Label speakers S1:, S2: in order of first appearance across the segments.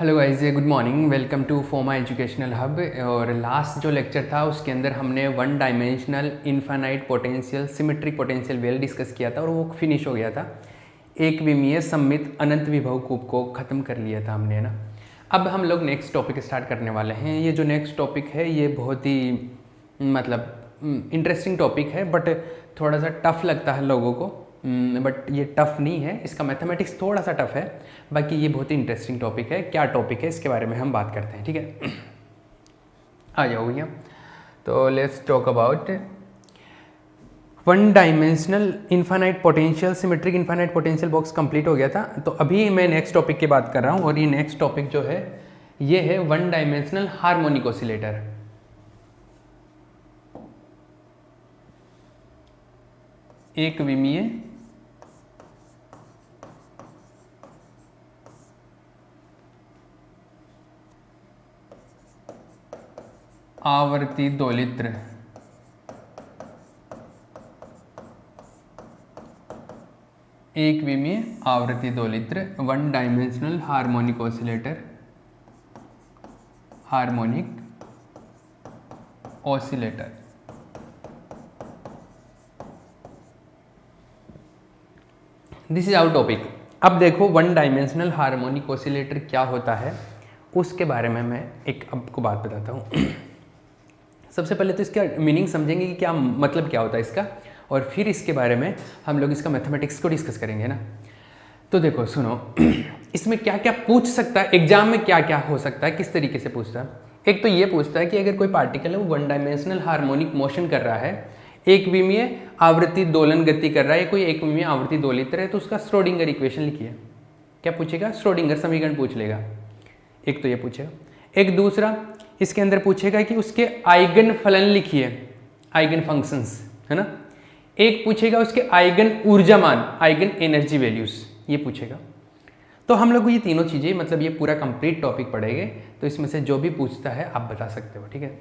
S1: Hello guys, good morning. Welcome to Foma educational hub. और last जो lecture था उसके अंदर हमने one dimensional infinite potential symmetric potential well discuss किया था और वो फिनिश हो गया था। एक विमीय सममित अनंत विभव कूप को ख़त्म कर लिया था हमने, है ना। अब हम लोग नेक्स्ट टॉपिक स्टार्ट करने वाले हैं। ये जो नेक्स्ट टॉपिक है ये बहुत ही इंटरेस्टिंग टॉपिक है, बट थोड़ा सा टफ लगता है लोगों को। बट ये टफ नहीं है, इसका मैथमेटिक्स थोड़ा सा टफ है। बाकी ये बहुत ही इंटरेस्टिंग टॉपिक है। क्या टॉपिक है इसके बारे में हम बात करते हैं, ठीक है। आ जाओ भैया, तो let's talk about one dimensional infinite potential symmetric infinite potential box complete हो गया था। तो अभी मैं नेक्स्ट टॉपिक की बात कर रहा हूँ और ये नेक्स्ट टॉपिक जो है ये है वन डायमेंशनल हार्मोनिक ऑसिलेटर। एक विमीय आवर्ती दोलित्र एक विमीय आवर्ती दोलित्र one dimensional harmonic oscillator this is our topic. अब देखो वन डायमेंशनल हार्मोनिक ऑसिलेटर क्या होता है उसके बारे में मैं एक आपको बात बताता हूँ। सबसे पहले तो इसका मीनिंग समझेंगे कि क्या मतलब क्या होता है इसका, और फिर इसके बारे में हम लोग इसका मैथमेटिक्स को डिस्कस करेंगे ना। तो देखो सुनो, इसमें क्या क्या पूछ सकता है एग्जाम में, क्या क्या हो सकता है, किस तरीके से पूछता है। एक तो ये पूछता है कि अगर कोई पार्टिकल है वो वन डायमेंशनल हार्मोनिक मोशन कर रहा है, एक विमीय आवृत्ति दोलन गति कर रहा है, कोई एक विमीय आवृत्ति दोलित्र है, तो उसका श्रोडिंगर इक्वेशन लिखिए। क्या पूछेगा? श्रोडिंगर समीकरण पूछ लेगा। एक तो ये पूछेगा। एक दूसरा इसके अंदर पूछेगा कि उसके आइगन फलन लिखिए, आइगन फंक्शंस, है ना। एक पूछेगा उसके आइगन ऊर्जा मान, आइगन एनर्जी वैल्यूज, ये पूछेगा। तो हम लोग ये तीनों चीज़ें मतलब ये पूरा कंप्लीट टॉपिक पढ़ेंगे। तो इसमें से जो भी पूछता है आप बता सकते हो, ठीक है।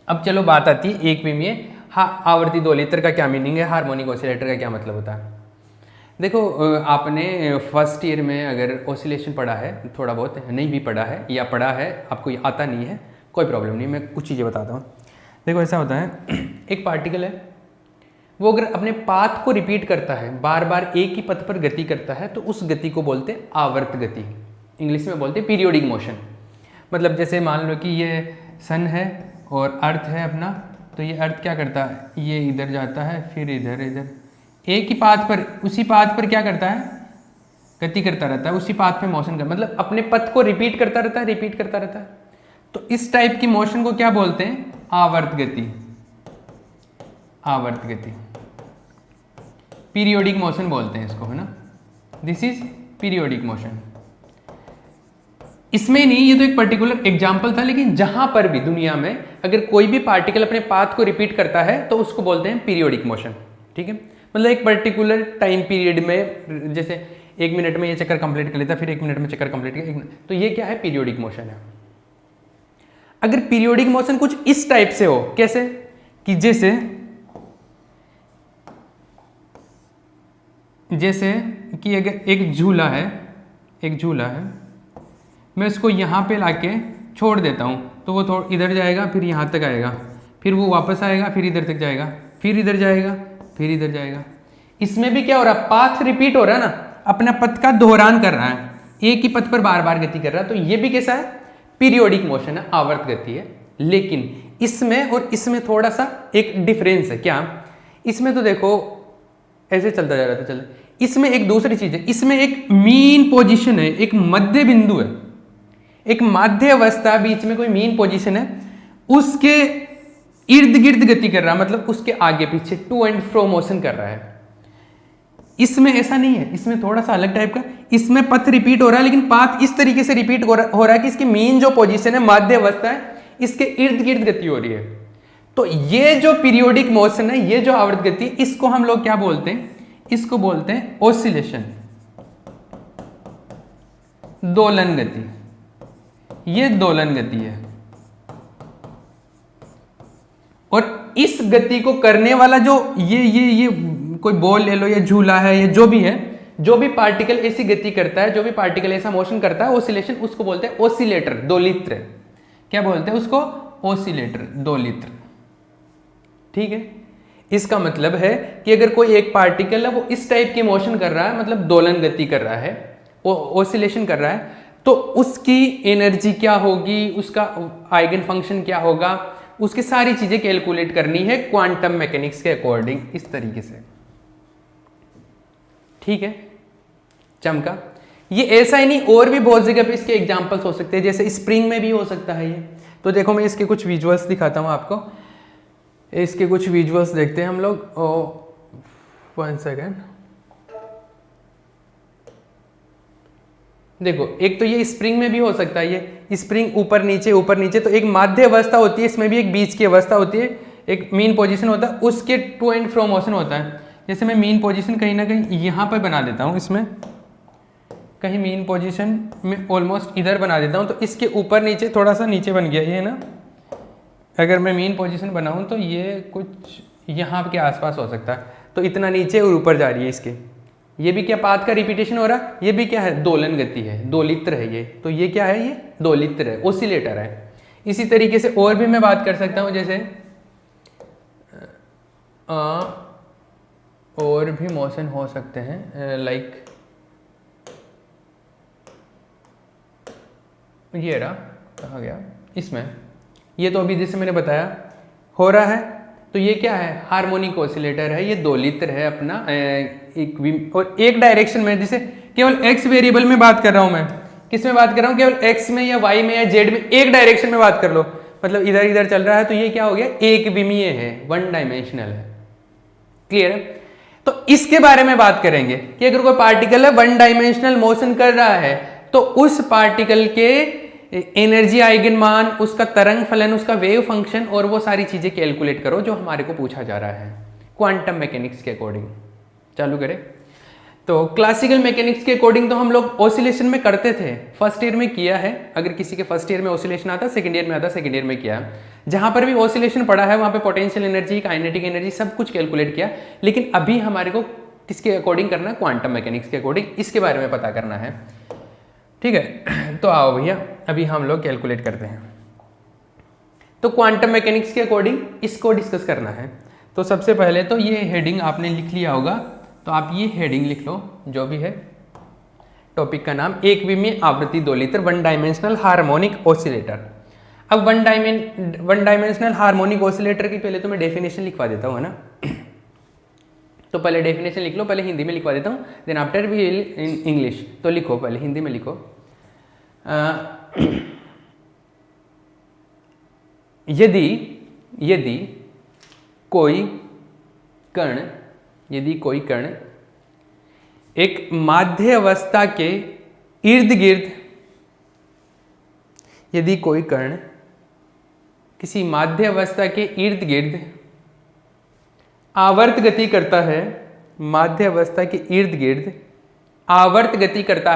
S1: अब चलो बात आती है एक विमीय आवर्ती दोलित्र का क्या मीनिंग है, हार्मोनिक ऑसिलेटर का क्या मतलब होता है। देखो आपने फर्स्ट ईयर में अगर ऑसिलेशन पढ़ा है, थोड़ा बहुत नहीं भी पढ़ा है या पढ़ा है आपको आता नहीं है, कोई प्रॉब्लम नहीं, मैं कुछ चीज़ें बताता हूँ। देखो ऐसा होता है, एक पार्टिकल है वो अगर अपने पाथ को रिपीट करता है, बार बार एक ही पथ पर गति करता है, तो उस गति को बोलते हैं आवर्त गति। इंग्लिश में बोलते हैं पीरियोडिक मोशन। मतलब जैसे मान लो कि ये सन है और अर्थ है अपना, तो ये अर्थ क्या करता है, ये इधर जाता है फिर इधर इधर, एक ही पाथ पर, उसी पाथ पर क्या करता है, गति करता रहता है, उसी पाथ पे मोशन कर, मतलब अपने पथ को रिपीट करता रहता है, रिपीट करता रहता है। तो इस टाइप की मोशन को क्या बोलते हैं? आवर्त गति। आवर्त गति, पीरियोडिक मोशन बोलते हैं इसको, है ना। This is periodic motion. इसमें नहीं, ये तो एक पर्टिकुलर एग्जाम्पल था, लेकिन जहां पर भी दुनिया में अगर कोई भी पार्टिकल अपने पाथ को रिपीट करता है तो उसको बोलते हैं पीरियोडिक मोशन, ठीक है। मतलब एक पर्टिकुलर टाइम पीरियड में, जैसे 1 मिनट में ये चक्कर कंप्लीट कर लेता है, फिर 1 मिनट में चक्कर कंप्लीट कर, तो ये क्या है? पीरियोडिक मोशन है। अगर पीरियोडिक मोशन कुछ इस टाइप से हो, कैसे कि जैसे कि अगर एक झूला है, मैं इसको यहाँ पे लाके छोड़ देता हूँ तो वो थोड़ा इधर जाएगा, फिर यहाँ तक आएगा, फिर वो वापस आएगा, फिर इधर तक जाएगा, फिर इधर जाएगा, फिर इधर जाएगा। इसमें भी क्या हो रहा है? पाथ रिपीट हो रहा है ना, अपना पथ का दोहरान कर रहा है, एक ही पथ पर बार बार गति कर रहा है। तो ये भी कैसा है? पीरियोडिक मोशन है, आवर्त गति है। लेकिन इसमें और इसमें थोड़ा सा एक डिफरेंस है। क्या? इसमें तो देखो ऐसे चलता जा रहा था, चल, इसमें एक दूसरी चीज है, इसमें एक मीन पोजीशन है, एक मध्य बिंदु है, एक माध्य अवस्था, बीच में कोई मीन पोजीशन है, उसके इर्द गिर्द गति कर रहा है, मतलब उसके आगे पीछे टू एंड फ्रो मोशन कर रहा है। इसमें ऐसा नहीं है, इसमें थोड़ा सा अलग टाइप का, इसमें पथ रिपीट हो रहा है, लेकिन पाथ इस तरीके से रिपीट हो रहा है कि इसकी मीन जो पोजीशन है, माध्य अवस्था है, इसके इर्द गिर्द गति हो रही है। तो ये जो पीरियोडिक मोशन है, ये जो आवर्त गति, इसको हम लोग क्या बोलते हैं? इसको बोलते हैं ऑसिलेशन, दोलन गति। ये दोलन गति है। और इस गति को करने वाला जो ये कोई बॉल ले लो या झूला है या जो भी है, जो भी पार्टिकल ऐसी गति करता है, जो भी पार्टिकल ऐसा मोशन करता है, ओसिलेशन, उसको बोलते हैं ओसिलेटर, दोलित्र। क्या बोलते हैं उसको? ओसिलेटर, दोलित्र। ठीक है, इसका मतलब है कि अगर कोई एक पार्टिकल है वो इस टाइप की मोशन कर रहा है, मतलब दोलन गति कर रहा है, ओसिलेशन कर रहा है, तो उसकी एनर्जी क्या होगी, उसका आइगन फंक्शन क्या होगा, उसकी सारी चीजें कैलकुलेट करनी है क्वांटम मैकेनिक्स के अकॉर्डिंग, इस तरीके से। ठीक है, चमका। ये ऐसा ही नहीं, और भी बहुत जगह पे इसके एग्जांपल्स हो सकते हैं, जैसे स्प्रिंग में भी हो सकता है ये। तो देखो मैं इसके कुछ विजुअल्स दिखाता हूँ आपको, इसके कुछ विजुअल्स देखते हैं हम लोग। 1 सेकेंड। देखो, एक तो ये स्प्रिंग में भी हो सकता है, ये स्प्रिंग ऊपर नीचे, तो एक माध्य अवस्था होती है, इसमें भी एक बीच की अवस्था होती है, एक मीन पोजीशन होता है, उसके टू एंड फ्रो मोशन होता है। जैसे मैं मीन पोजीशन कहीं ना कहीं यहाँ पर बना देता हूँ, इसमें कहीं मीन पोजीशन में ऑलमोस्ट इधर बना देता हूँ, तो इसके ऊपर नीचे थोड़ा सा नीचे बन गया ये ना। अगर मैं मीन पोजीशन बनाऊँ तो ये कुछ यहाँ के आसपास हो सकता है, तो इतना नीचे और ऊपर जा रही है इसके। ये भी क्या पाथ का रिपीटेशन हो रहा है, ये भी क्या है, दोलन गति है, दोलित्र है ये। तो ये क्या है, ये दोलित्र है, ओसिलेटर है। इसी तरीके से और भी मैं बात कर सकता हूँ, जैसे और भी मोशन हो सकते हैं, लाइक ये रहा, कहाँ गया, इसमें ये तो अभी जैसे मैंने बताया हो रहा है, तो ये क्या है, हार्मोनिक ऑसिलेटर है, ये दोलित्र है अपना और एक डायरेक्शन में, जैसे केवल एक्स वेरिएबल में बात कर रहा हूं मैं, किस में बात कर रहा हूं, केवल एक्स में या वाई में या जेड में, एक डायरेक्शन में बात कर लो, मतलब इधर इधर चल रहा है, तो ये क्या हो गया, एक विमीय है, वन डायमेंशनल है। क्लियर है? तो इसके बारे में बात करेंगे कि अगर कोई पार्टिकल है वन डायमेंशनल मोशन कर रहा है, तो उस पार्टिकल के एनर्जी आइगन मान, उसका तरंग फलन, उसका वेव फंक्शन और वो सारी चीजें कैलकुलेट करो जो हमारे को पूछा जा रहा है क्वांटम मैकेनिक्स के अकॉर्डिंग। चालू करें। तो क्लासिकल मैकेनिक्स के अकॉर्डिंग तो हम लोग ऑसिलेशन में करते थे, फर्स्ट ईयर में किया है, अगर किसी के फर्स्ट ईयर में ऑसिलेशन आता, सेकंड ईयर में आता, सेकंड ईयर में किया। जहां पर भी ऑसिलेशन पड़ा है वहां पे पोटेंशियल एनर्जी, काइनेटिक एनर्जी सब कुछ कैलकुलेट किया, लेकिन अभी हमारे को किसके अकॉर्डिंग करना है, क्वांटम मैकेनिक्स के अकॉर्डिंग, इसके बारे में पता करना है। ठीक है, तो आओ भैया अभी हम लोग कैलकुलेट करते हैं। तो क्वांटम मैकेनिक्स के अकॉर्डिंग इसको डिस्कस करना है। तो सबसे पहले तो ये हेडिंग आपने लिख लिया होगा, तो आप ये हेडिंग लिख लो, जो भी है टॉपिक का नाम, एक विमीय आवृत्ति दोलित्र, वन डायमेंशनल हार्मोनिक ऑसिलेटर। अब वन डायमेंशनल हार्मोनिक ऑसिलेटर की पहले तो मैं डेफिनेशन लिखवा देता हूँ, है ना। तो पहले डेफिनेशन लिख लो, पहले हिंदी में लिखवा देता हूँ, then after we will in English. तो लिखो, पहले हिंदी में लिखो। यदि कोई कण एक माध्य अवस्था के इर्द गिर्द, यदि कोई कण किसी माध्य अवस्था के इर्द गिर्द आवर्त गति करता है, माध्य अवस्था के इर्द गिर्द आवर्त गति करता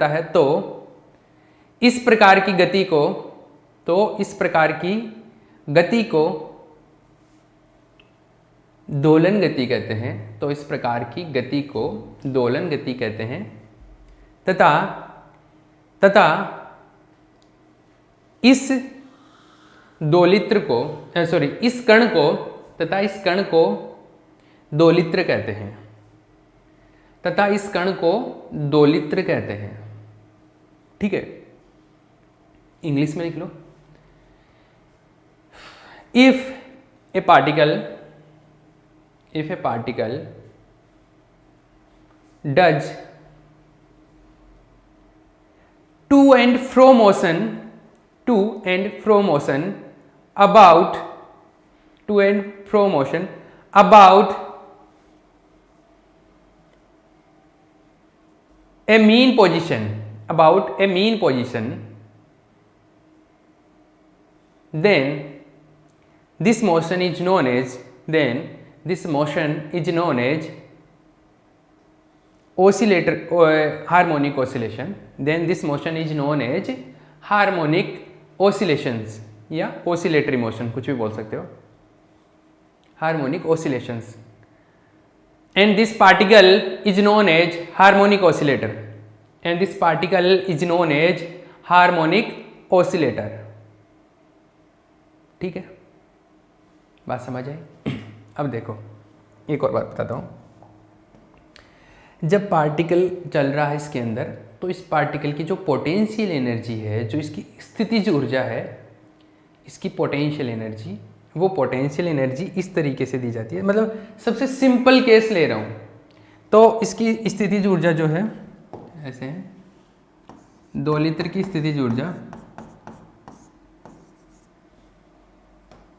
S1: है, तो इस प्रकार की गति को दोलन गति कहते हैं। तो इस प्रकार की गति को दोलन गति कहते हैं, तथा इस दोलित्र को इस कण को दोलित्र कहते हैं। ठीक है, इंग्लिश में लिख लो। If a particle does to and fro motion about a mean position, then this motion is known as harmonic oscillation. Then this motion is known as harmonic oscillations या oscillatory motion, कुछ भी बोल सकते हो, harmonic oscillations. and this particle is known as harmonic oscillator, and this particle is known as harmonic oscillator। ठीक है, बात समझ आई? अब देखो एक और बात बताता हूँ। जब पार्टिकल चल रहा है इसके अंदर, तो इस पार्टिकल की जो पोटेंशियल एनर्जी है, जो इसकी स्थितिज ऊर्जा है, इसकी पोटेंशियल एनर्जी, वो पोटेंशियल एनर्जी इस तरीके से दी जाती है। मतलब सबसे सिंपल केस ले रहा हूँ, तो इसकी स्थितिज ऊर्जा जो है ऐसे है, 2 लीटर की स्थितिज ऊर्जा,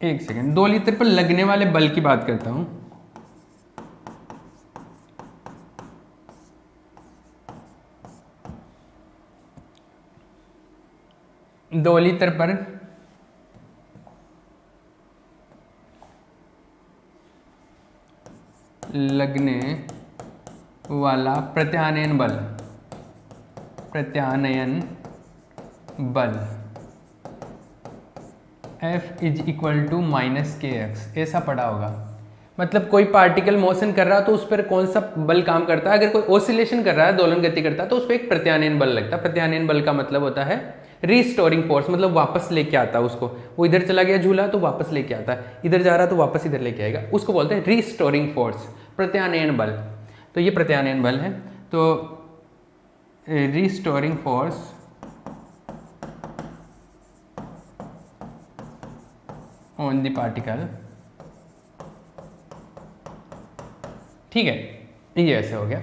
S1: एक सेकेंड, 2 लीटर पर लगने वाले बल की बात करता हूँ। दो लीटर पर लगने वाला प्रत्यानयन बल, F is equal to -kx, ऐसा पढ़ा होगा। मतलब कोई पार्टिकल मोशन कर रहा है तो उस पर कौन सा बल काम करता है? अगर कोई ओसिलेशन कर रहा है, दोलन गति करता है, तो उस पर एक प्रत्यानयन बल लगता है। प्रत्यानयन बल का मतलब होता है रीस्टोरिंग फोर्स, मतलब वापस लेके आता है उसको। वो इधर चला गया झूला तो वापस लेके आता है, इधर जा रहा तो वापस इधर लेके आएगा, उसको बोलते हैं रीस्टोरिंग फोर्स, प्रत्यानयन बल। तो ये प्रत्यानयन बल है। तो restoring force on the particle, ठीक है, ये ऐसे हो गया।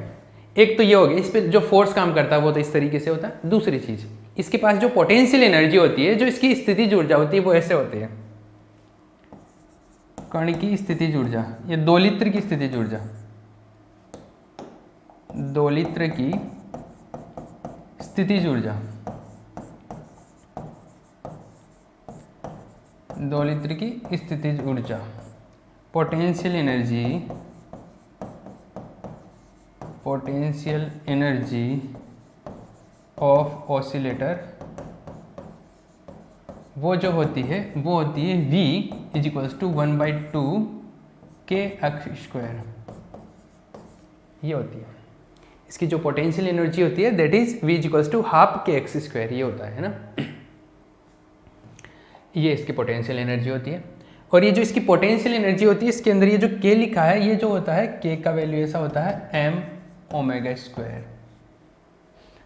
S1: एक तो ये हो गया, इस पे जो फोर्स काम करता है वो तो इस तरीके से होता है। दूसरी चीज, इसके पास जो पोटेंशियल एनर्जी होती है, जो इसकी स्थितिज ऊर्जा होती है, वो ऐसे होती है। कण की स्थितिज ऊर्जा, ये 2 लीटर की स्थितिज ऊर्जा, 2 लीटर की स्थितिज ऊर्जा, 2 लीटर की स्थितिज ऊर्जा, पोटेंशियल एनर्जी ऑफ ऑसिलेटर, वो जो होती है वो होती है V is equals to 1/2 kx²। ये होती है इसकी जो पोटेंशियल एनर्जी होती है, that is V is equals to ½ kx²। ये होता है ना, ये इसकी पोटेंशियल एनर्जी होती है। और ये जो इसकी पोटेंशियल एनर्जी होती है, इसके अंदर ये जो k लिखा है, ये जो होता है k का वैल्यू ऐसा होता है m⍵²।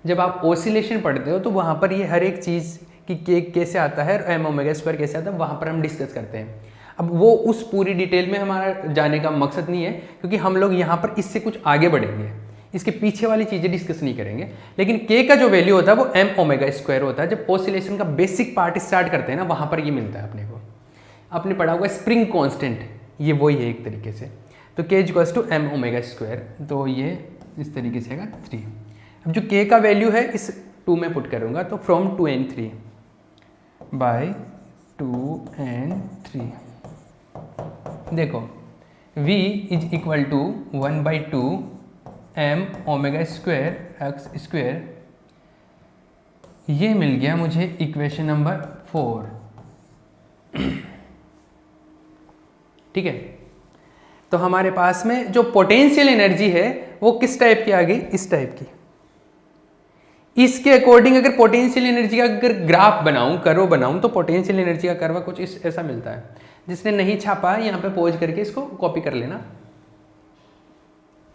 S1: जब आप ओसिलेशन पढ़ते हो तो वहाँ पर ये हर एक चीज़ कि k कैसे आता है और m⍵² कैसे आता है, वहाँ पर हम डिस्कस करते हैं। अब वो उस पूरी डिटेल में हमारा जाने का मकसद नहीं है, क्योंकि हम लोग यहाँ पर इससे कुछ आगे बढ़ेंगे, इसके पीछे वाली चीज़ें डिस्कस नहीं करेंगे। लेकिन k का जो वैल्यू होता है वो m⍵² होता है। जब ओसिलेशन का बेसिक पार्ट स्टार्ट करते हैं ना, वहाँ पर ये मिलता है अपने को। आपने पढ़ा होगा स्प्रिंग कांस्टेंट, ये वही है एक तरीके से। तो k इक्वल्स टू m⍵², तो ये इस तरीके से आएगा 3। अब जो k का वैल्यू है इस 2 में पुट करूँगा, तो फ्रॉम 2 and 3 बाय 2 and 3। देखो v is equal to 1/2 m⍵²x²। ये मिल गया मुझे इक्वेशन नंबर 4। ठीक है, तो हमारे पास में जो पोटेंशियल एनर्जी है वो किस टाइप की आ गई? इस टाइप की। इसके अकॉर्डिंग अगर पोटेंशियल एनर्जी का अगर ग्राफ बनाऊं, कर्व बनाऊं, तो पोटेंशियल एनर्जी का कर्व कुछ ऐसा मिलता है। जिसने नहीं छापा है यहाँ पे पॉज करके इसको कॉपी कर लेना।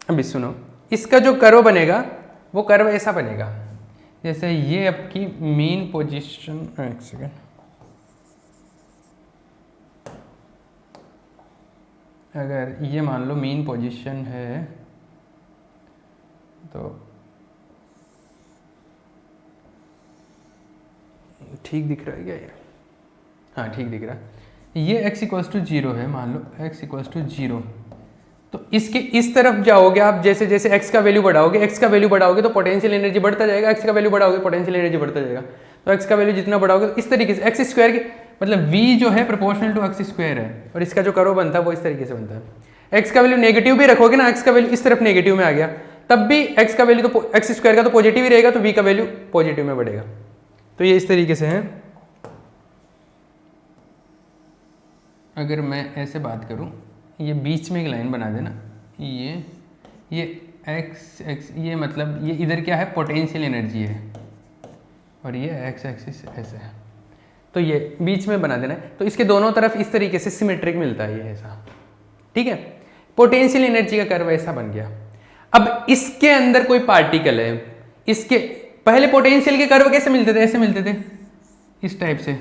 S1: अभी सुनो, इसका जो कर्व बनेगा वो कर्व ऐसा बनेगा, जैसे ये आपकी मीन पोजीशन, एक सेकेंड, अगर ये मान लो मीन पोजीशन है तो ठीक दिख रहा है क्या ये? हाँ ठीक दिख रहा है। ये x इक्वल्स टू 0 है, मान लो x इक्वल्स टू 0, तो इसके इस तरफ जाओगे आप, जैसे जैसे x का वैल्यू बढ़ाओगे तो पोटेंशियल एनर्जी बढ़ता जाएगा, x का वैल्यू बढ़ाओगे पोटेंशियल एनर्जी बढ़ता जाएगा। तो x का वैल्यू जितना बढ़ाओगे तो इस तरीके से x² के मतलब v जो है प्रोपोर्शनल टू x² है, और इसका जो कर्व बनता है वो इस तरीके से बनता है। x का वैल्यू नेगेटिव भी रखोगे ना, x का वैल्यू इस तरफ नेगेटिव में आ गया, तब भी x का वैल्यू तो x² का तो पॉजिटिव ही रहेगा, तो v का वैल्यू पॉजिटिव में बढ़ेगा। तो ये इस तरीके से है। अगर मैं ऐसे बात करूं, ये बीच में एक लाइन बना देना, ये ये एक्स एक्स ये मतलब ये इधर क्या है, पोटेंशियल एनर्जी है, और ये एक्स एक्सिस ऐसे है, तो ये बीच में बना देना है। तो इसके दोनों तरफ इस तरीके से सिमेट्रिक मिलता है, ये ऐसा, ठीक है। पोटेंशियल एनर्जी का कर्व ऐसा बन गया। अब इसके अंदर कोई पार्टिकल है, इसके पहले पोटेंशियल के कर्व कैसे मिलते थे, ऐसे मिलते थे इस टाइप से,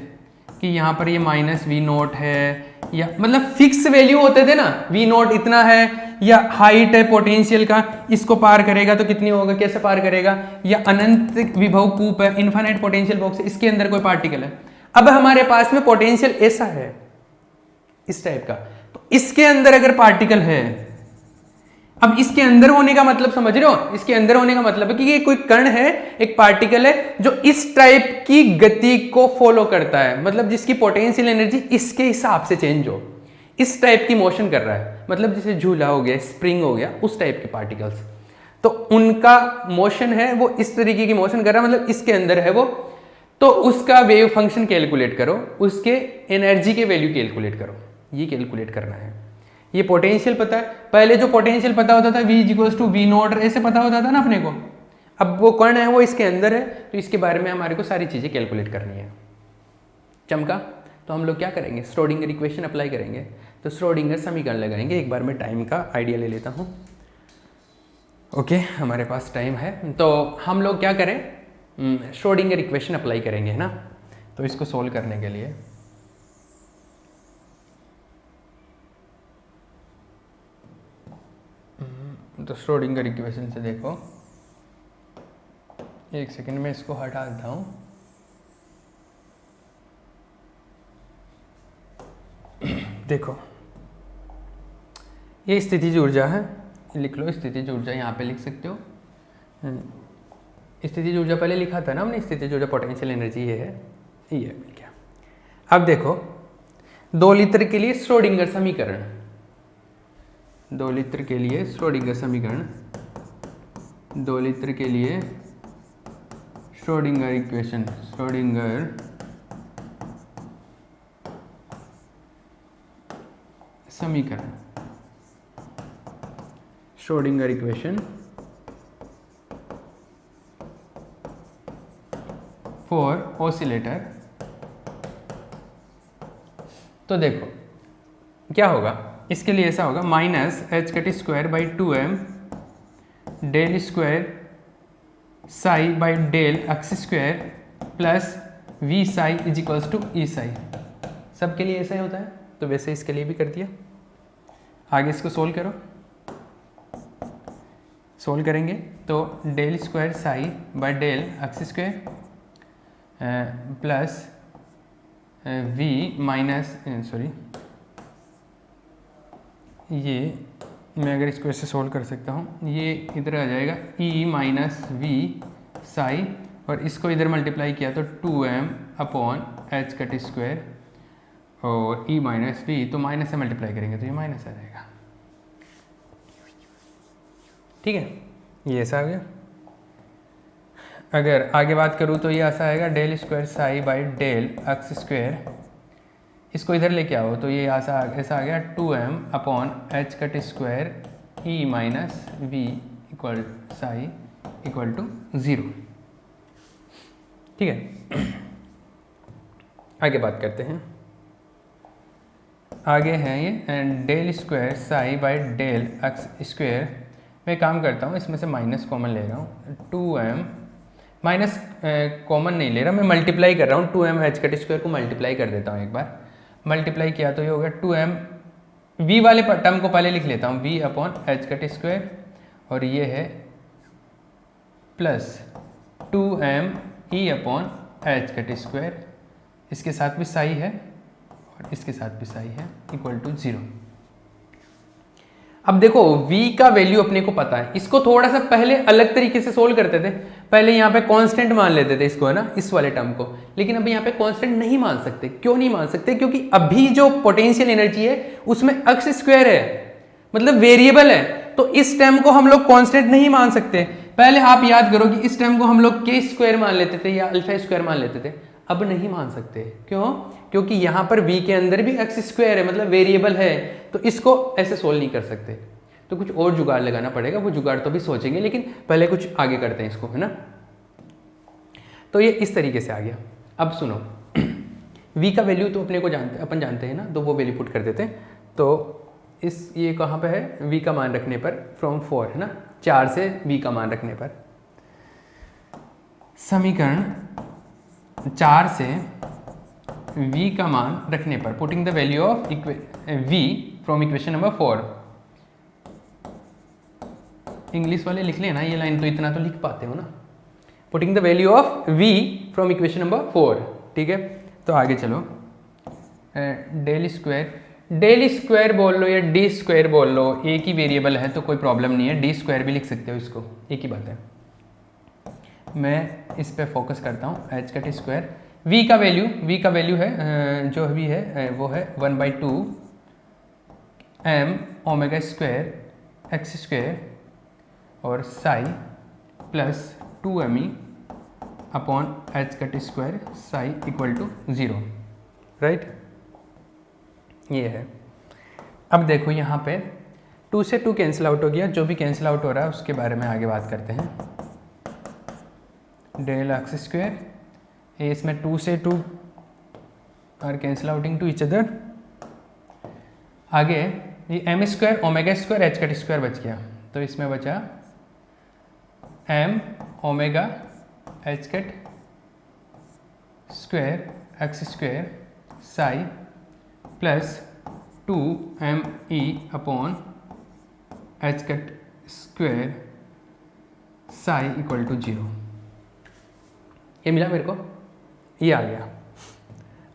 S1: कि यहाँ पर ये माइनस वी नोट है, या मतलब फिक्स वैल्यू होते थे ना, वी नोट इतना है, या हाइट है पोटेंशियल का, इसको पार करेगा तो कितनी होगा, कैसे पार करेगा, या अनंत विभव कूप है, इनफाइनाइट पोटेंशियल बॉक्स है, इसके अंदर कोई पार्टिकल है। अब हमारे पास में पोटेंशियल ऐसा है, इस टाइप का, तो इसके अंदर अगर पार्टिकल है, अब इसके अंदर होने का मतलब समझ रहे हो, इसके अंदर होने का मतलब है कि ये कोई कण है, एक पार्टिकल है जो इस टाइप की गति को फॉलो करता है, मतलब जिसकी पोटेंशियल एनर्जी इसके हिसाब से चेंज हो, इस टाइप की मोशन कर रहा है, मतलब जैसे झूला हो गया, स्प्रिंग हो गया, उस टाइप के पार्टिकल्स, तो उनका मोशन है वो इस तरीके की मोशन कर रहा है, मतलब इसके अंदर है वो, तो उसका वेव फंक्शन कैलकुलेट करो, उसके एनर्जी के वैल्यू कैलकुलेट करो, ये कैलकुलेट करना है। ये पोटेंशियल पता है, पहले जो पोटेंशियल पता होता था V equals to V naught ऐसे पता होता था ना अपने को, अब वो कण है वो इसके अंदर है, तो इसके बारे में हमारे को सारी चीज़ें कैलकुलेट करनी है। चमका, तो हम लोग क्या करेंगे, श्रोडिंगर इक्वेशन अप्लाई करेंगे, तो श्रोडिंगर समीकरण लगाएंगे। एक बार मैं टाइम का आइडिया ले लेता हूँ। ओके, हमारे पास टाइम है, तो हम लोग क्या करें, श्रोडिंगर इक्वेशन अप्लाई करेंगे, है ना। तो इसको सोल्व करने के लिए तो श्रोडिंगर इक्वेशन से देखो, एक सेकंड में इसको हटा देता हूँ। देखो, ये स्थितिज ऊर्जा है, लिख लो स्थितिज ऊर्जा, यहाँ पे लिख सकते हो। स्थितिज ऊर्जा पहले लिखा था ना हमने, स्थितिज ऊर्जा पोटेंशियल एनर्जी ये है, ये मिल गया। अब देखो 2 लीटर के लिए श्रोडिंगर समीकरण, 2 लीटर के लिए श्रोडिंगर समीकरण, 2 लीटर के लिए श्रोडिंगर इक्वेशन, श्रोडिंगर समीकरण, श्रोडिंगर इक्वेशन फॉर ऑसिलेटर। तो देखो क्या होगा, इसके लिए ऐसा होगा, minus H cut square by 2m del square psi by del x square plus V psi is equals to E psi. सबके लिए ऐसा ही होता है, तो वैसे इसके लिए भी कर दिया। आगे इसको सोल्व करो, सोल्व करेंगे तो del square psi by del x square plus V minus sorry, ये मैं अगर इसको ऐसे सोल्व कर सकता हूँ, ये इधर आ जाएगा e माइनस वी साई, और इसको इधर मल्टीप्लाई किया तो 2m upon H cut square, और e माइनस वी, तो माइनस से मल्टीप्लाई करेंगे तो ये माइनस आ जाएगा। ठीक है, ये ऐसा आ गया। अगर आगे बात करूँ तो ये ऐसा आएगा, del square psi by del x square, इसको इधर लेके आओ तो ये ऐसा आ गया 2m upon H cut square E minus V equal psi equal to 0। ठीक है, आगे बात करते हैं। आगे है ये del square psi by del x square. मैं काम करता हूँ, इसमें से माइनस कॉमन ले रहा हूँ, 2m माइनस कॉमन नहीं ले रहा, मैं मल्टीप्लाई कर रहा हूँ, 2m एच कट स्क्वायर को मल्टीप्लाई कर देता हूँ। एक बार मल्टीप्लाई किया तो ये हो गया 2m, v वाले टर्म को पहले लिख लेता हूँ, v upon H cut square, और ये है plus 2m e upon H cut square, इसके साथ भी साई है और इसके साथ भी साई है, इक्वल टू 0। अब देखो v का वैल्यू अपने को पता है, इसको थोड़ा सा पहले अलग तरीके से सोल्व करते थे। पहले यहाँ पे कांस्टेंट मान लेते थे इसको, है ना, इस वाले टर्म को, लेकिन अब यहाँ पे कांस्टेंट नहीं मान सकते। क्यों नहीं मान सकते? क्योंकि अभी जो पोटेंशियल एनर्जी है उसमें एक्स स्क्वायर है, मतलब वेरिएबल है, तो इस टर्म को हम लोग कांस्टेंट नहीं मान सकते। पहले आप याद करो कि इस टर्म को हम लोग के स्क्वायर मान लेते थे या अल्फा स्क्वायर मान लेते थे, अब नहीं मान सकते। क्यों? क्योंकि यहाँ पर v के अंदर भी एक्स स्क्वायर है, मतलब वेरिएबल है, तो इसको ऐसे सोल्व नहीं कर सकते। तो कुछ और जुगाड़ लगाना पड़ेगा, वो जुगाड़ तो भी सोचेंगे, लेकिन पहले कुछ आगे करते हैं इसको, है ना। तो ये इस तरीके से आ गया। अब सुनो, v का वैल्यू तो अपने को अपन जानते हैं ना, तो वो वैल्यू पुट कर देते हैं। तो ये कहाँ पे है, v का मान रखने पर फ्रॉम 4, है ना, 4 से v का मान रखने पर, समीकरण 4 से v का मान रखने पर, putting the value of v from equation number 4। English वाले लिख लेना ये लाइन, तो इतना तो लिख पाते हो ना। Putting the value of v from equation number 4, ठीक है। तो आगे चलो, डेल स्क्वायर बोल लो या डी स्क्वायर बोल लो, एक ही वेरिएबल है तो कोई प्रॉब्लम नहीं है, डी स्क्वायर भी लिख सकते हो इसको, एक ही बात है। मैं इस पे फोकस करता हूँ, एच कट स्क्वायर, v का वैल्यू है जो भी है वो है 1/2 m omega square X square और psi plus 2me upon H cut square psi equal to 0, right. ये है। अब देखो यहाँ पे 2 से 2 कैंसिल आउट हो गया, जो भी कैंसिल आउट हो रहा है उसके बारे में आगे बात करते हैं। डेल एक्स स्क्वायर, इसमें 2 से 2 are cancel outing to each other. आगे ये M square omega square H cut square बच गया, तो इसमें बचा M omega H cut square X square psi plus 2me upon H cut square psi equal to 0। ये मिला मेरे को, ये आ गया।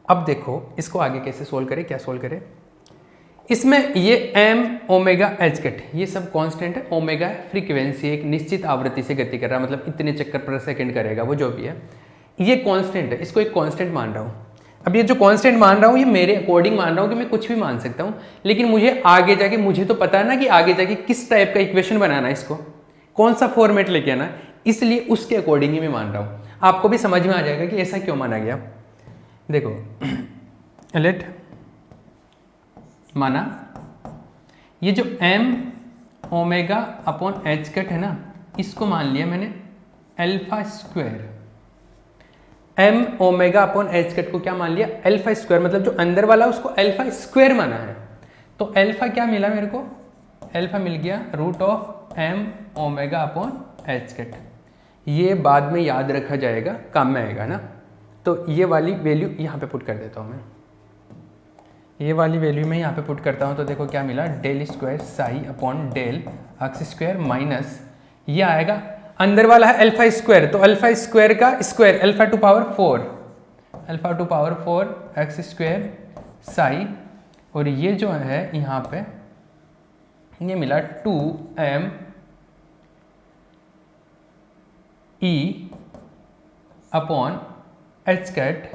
S1: अब देखो इसको आगे कैसे सोल्व करें, क्या सोल्व करें। इसमें ये m ओमेगा एच कट ये सब कांस्टेंट है, ओमेगा फ्रीक्वेंसी एक निश्चित आवृत्ति से गति कर रहा है, मतलब इतने चक्कर पर सेकंड करेगा, वो जो भी है ये कांस्टेंट है, इसको एक कांस्टेंट मान रहा हूँ। अब ये जो कांस्टेंट मान रहा हूँ ये मेरे अकॉर्डिंग मान रहा हूँ कि मैं कुछ भी मान सकता हूँ, लेकिन मुझे आगे जाके, मुझे तो पता है ना कि आगे जाके किस टाइप का इक्वेशन बनाना है, इसको कौन सा फॉर्मेट लेके आना, इसलिए उसके अकॉर्डिंग ही मैं मान रहा हूँ। आपको भी समझ में आ जाएगा कि ऐसा क्यों माना गया। देखो लेट माना ये जो m omega upon H cut है ना, इसको मान लिया मैंने alpha square. m omega upon H cut को क्या मान लिया, अल्फा स्क्वायर, मतलब जो अंदर वाला उसको अल्फा स्क्वायर माना है। तो अल्फा क्या मिला मेरे को, अल्फा मिल गया root of m omega upon H cut. ये बाद में याद रखा जाएगा, काम में आएगा ना। तो ये वाली वैल्यू यहाँ पे पुट कर देता हूँ मैं, ये वाली वैल्यू मैं यहाँ पे पुट करता हूँ। तो देखो क्या मिला, del square psi upon del x square minus ये आएगा, अंदर वाला है अल्फा स्क्वायर, तो अल्फा स्क्वायर का square alpha to power 4 x square psi, और ये जो है यहाँ पे ये मिला 2m e upon H cut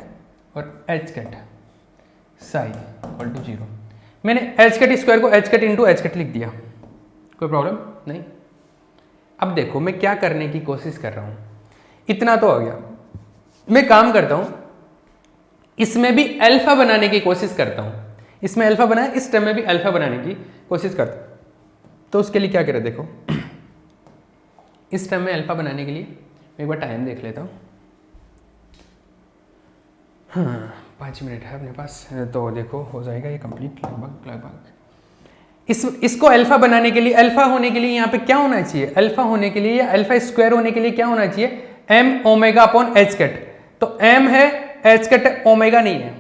S1: और H cut psi equal to 0। मैंने एच कट स्क्वायर को H cut into H cut लिख दिया, कोई प्रॉब्लम नहीं। अब देखो मैं क्या करने की कोशिश कर रहा हूँ, इतना तो हो गया। मैं काम करता हूँ, इसमें भी अल्फा बनाने की कोशिश करता हूँ, इसमें अल्फा बनाया, इस टर्म में भी अल्फा बनाने की कोशिश करता हूँ। तो उसके लिए क्या करें, देखो इस टर्म में अल्फा बनाने के लिए मैं एक बार टाइम देख लेता हूँ। हाँ 5 मिनट है अपने पास, तो देखो हो जाएगा ये कंप्लीट लगभग। इसको अल्फा बनाने के लिए, अल्फा होने के लिए यहाँ पे क्या होना चाहिए, अल्फा होने के लिए या अल्फा स्क्वायर होने के लिए क्या होना चाहिए, m omega upon H cut. तो m है, एच कट है, ओमेगा नहीं है,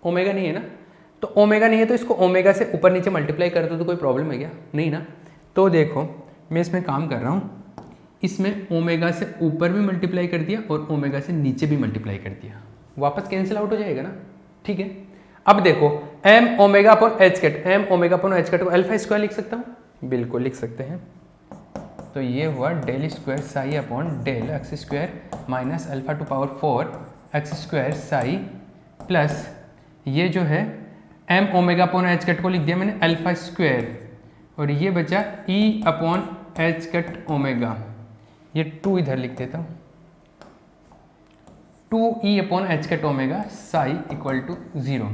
S1: ओमेगा नहीं है ना। तो ओमेगा नहीं है तो इसको ओमेगा से ऊपर नीचे मल्टीप्लाई कर दो तो कोई प्रॉब्लम है क्या, नहीं ना। तो देखो मैं इसमें काम कर रहा हूँ, इसमें ओमेगा से ऊपर भी मल्टीप्लाई कर दिया और ओमेगा से नीचे भी मल्टीप्लाई कर दिया, वापस कैंसिल आउट हो जाएगा ना, ठीक है। अब देखो m omega upon H cut, m omega upon H cut को अल्फा स्क्वायर लिख सकता हूँ, बिल्कुल लिख सकते हैं। तो ये हुआ del square psi upon del x square minus alpha to power 4 x square psi plus ये जो है m omega upon H cut को लिख दिया मैंने अल्फा स्क्वायर, और ये बचा e upon H cut omega, ये 2 इधर लिख देता हूँ, 2e upon H cut omega psi equal to 0।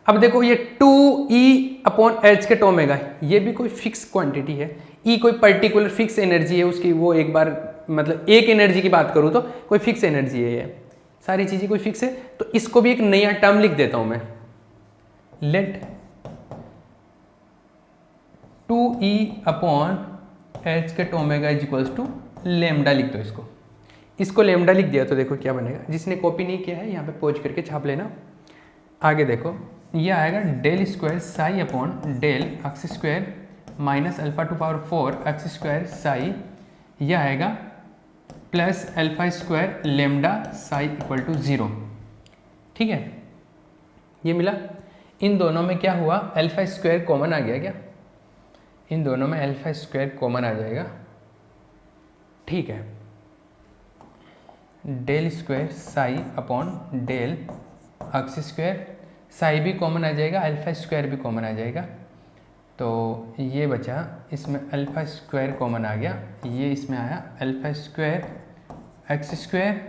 S1: अब देखो ये 2E/h के ओमेगा, ये भी कोई फिक्स क्वांटिटी है। E कोई पर्टिकुलर फिक्स एनर्जी है उसकी, वो एक बार मतलब एक एनर्जी की बात करूँ तो कोई फिक्स एनर्जी है, ये सारी चीज़ें कोई फिक्स है। तो इसको भी एक नया टर्म लिख देता हूँ मैं, लेट 2E/h के omega is equals to lambda लिख दो इसको लेमडा लिख दिया तो देखो क्या बनेगा। जिसने कॉपी नहीं किया है यहाँ पे पॉज करके छाप लेना। आगे देखो ये आएगा del square psi upon del x square minus alpha to power 4 x square psi, यह आएगा plus alpha square lambda psi equal to 0। ठीक है, ये मिला। इन दोनों में क्या हुआ, अल्फा स्क्वायर कॉमन आ गया क्या, इन दोनों में अल्फा स्क्वायर कॉमन आ जाएगा। ठीक है, del square psi upon del x square, psi भी कॉमन आ जाएगा, अल्फा स्क्वायर भी कॉमन आ जाएगा। तो ये बचा, इसमें अल्फा स्क्वायर कॉमन आ गया, ये इसमें आया alpha square X square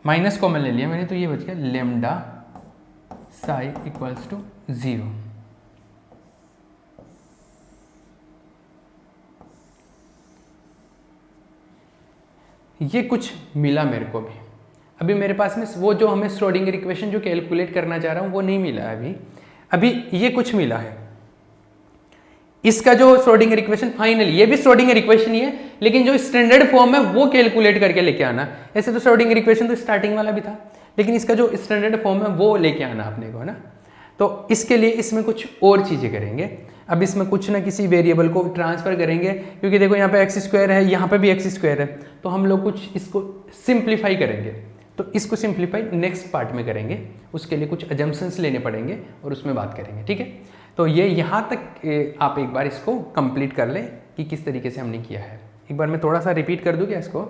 S1: minus common ले लिया मैंने, तो ये बच गया लेमडा साई इक्वल्स टू 0। ये कुछ मिला मेरे को भी। अभी मेरे पास में वो जो हमें श्रोडिंगर इक्वेशन जो कैलकुलेट करना चाह रहा हूँ वो नहीं मिला है अभी ये कुछ मिला है। इसका जो श्रोडिंगर इक्वेशन फाइनली, ये भी श्रोडिंगर इक्वेशन ही है, लेकिन जो स्टैंडर्ड फॉर्म है वो कैलकुलेट करके लेके आना। ऐसे तो श्रोडिंगर इक्वेशन तो स्टार्टिंग वाला भी था, लेकिन इसका जो स्टैंडर्ड फॉर्म है वो लेके आना अपने को, है ना। तो इसके लिए इसमें कुछ और चीज़ें करेंगे। अब इसमें कुछ ना किसी वेरिएबल को ट्रांसफर करेंगे, क्योंकि देखो यहाँ पे एक्स स्क्वायर है, यहाँ पे भी एक्स स्क्वायर है, तो हम लोग कुछ इसको सिंप्लीफाई करेंगे। तो इसको सिंप्लीफाई नेक्स्ट पार्ट में करेंगे, उसके लिए कुछ अजम्पशंस लेने पड़ेंगे और उसमें बात करेंगे। ठीक है, तो ये यहाँ तक आप एक बार इसको कंप्लीट कर लें कि किस तरीके से हमने किया है। एक बार मैं थोड़ा सा रिपीट कर दूँ क्या इसको।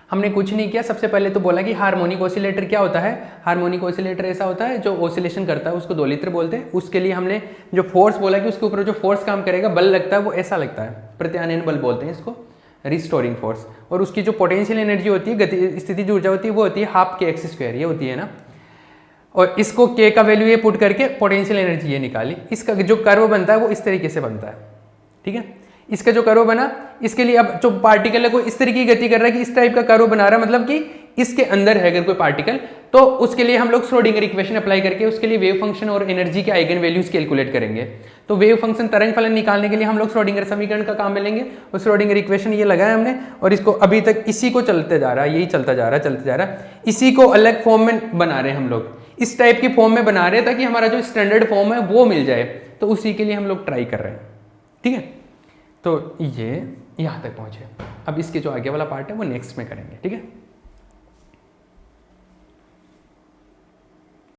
S1: हमने कुछ नहीं किया, सबसे पहले तो बोला कि हार्मोनिक ऑसिलेटर क्या होता है। हार्मोनिक ऑसिलेटर ऐसा होता है जो ऑसिलेशन करता है, उसको दोलित्र बोलते हैं। उसके लिए हमने जो फोर्स बोला कि उसके ऊपर जो फोर्स काम करेगा, बल लगता है, वो ऐसा लगता है, प्रत्यानयन बल बोलते हैं इसको, रिस्टोरिंग फोर्स। और उसकी जो पोटेंशियल एनर्जी होती है, गति स्थिति ऊर्जा होती है, वो होती है हाफ के एक्स स्क्वायर, ये होती है ना। और इसको के का वैल्यू ये पुट करके पोटेंशियल एनर्जी ये निकाली। इसका जो कर्व बनता है वो इस तरीके से बनता है। ठीक है, इसका जो कर्व बना, इसके लिए अब जो पार्टिकल है कोई इस तरीके की गति कर रहा है कि इस टाइप का कर्व बना रहा है, मतलब कि इसके अंदर है अगर कोई पार्टिकल, तो उसके लिए हम लोग श्रोडिंगर इक्वेशन अप्लाई करके उसके लिए वेव फंक्शन और एनर्जी के आइगन वैल्यूज कैलकुलेट करेंगे। तो वेव फंक्शन तरंग फलन निकालने के लिए हम लोग श्रोडिंगर समीकरण का काम में लेंगे, और श्रोडिंगर इक्वेशन ये लगाया हमने, और इसको अभी तक इसी को चलते जा रहा है, यही चलता जा रहा है। इसी को अलग फॉर्म में बना रहे हैं हम लोग, इस टाइप की फॉर्म में बना रहे हैं ताकि हमारा जो स्टैंडर्ड फॉर्म है वो मिल जाए। तो उसी के लिए हम लोग ट्राई कर रहे हैं। ठीक है, तो ये यहाँ तक पहुँचे। अब इसके जो आगे वाला पार्ट है वो नेक्स्ट में करेंगे। ठीक है।